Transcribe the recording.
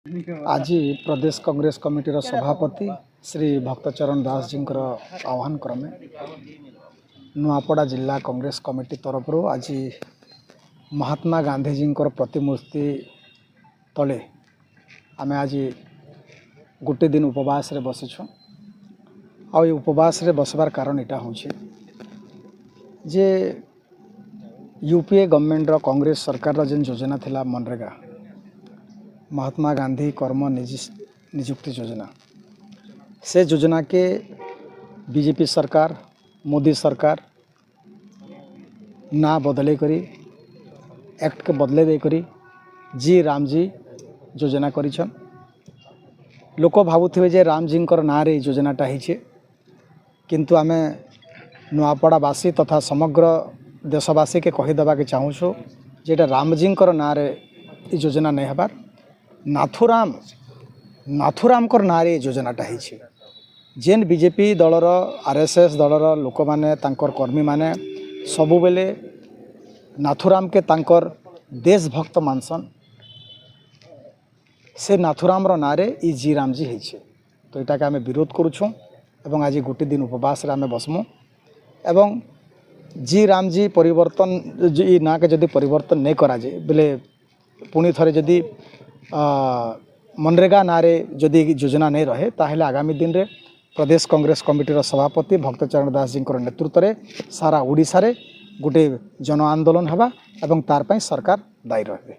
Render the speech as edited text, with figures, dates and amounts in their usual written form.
आज प्रदेश कांग्रेस कमिटी सभापति श्री भक्तचरण दास जी आह्वान क्रमे नुआपड़ा जिला कांग्रेस कमिटी तरफ आज महात्मा गांधी जी प्रतिमूर्ति तले आम आज गोटे दिन उपवास रे बसीछुँ। आ उपवास रे बसबार कारण इटा हूँ जे यूपीए गवर्नमेंट कांग्रेस सरकार जेन योजना थिला मनरेगा महात्मा गांधी कर्म निजुक्ति योजना से योजना के बीजेपी सरकार मोदी सरकार ना बदले करी एक्ट के बदले दे करी जी राम जी योजना करिछन। लोक भावुथिबे जे राम जी ना रे योजनाटा होइछे, किंतु आमे नुआपड़ावासी तथा समग्र देशवासी के कहीदेवा के चाहूँ जेटा राम जी ना रे योजना नहीं हबार नाथुराम ना रे योजनाटा होइछे। जेन बीजेपी दलर आरएसएस दलर लोक माने तांकर कर्मी माने सबु बेले नाथुराम के तांकर देशभक्त मानसन, से नाथुराम ना रे ई जी राम जी होइछे। तो यहाँ के आम विरोध करुछुँ एवं आज गोटे दिन उपवास रे आम बसमु एवं जी राम जी परिवर्तन ई ना के जदि परिवर्तन नहीं करा जाए बेले पुणी थरे जदि मनरेगा ना रे जदि योजना नहीं रहे ताहले आगामी दिन रे प्रदेश कांग्रेस कमिटी सभापति भक्तचरण दास जी नेतृत्व में सारा ओडिशा रे गोटे जन आंदोलन हवा एवं तार पई सरकार दायी रहे।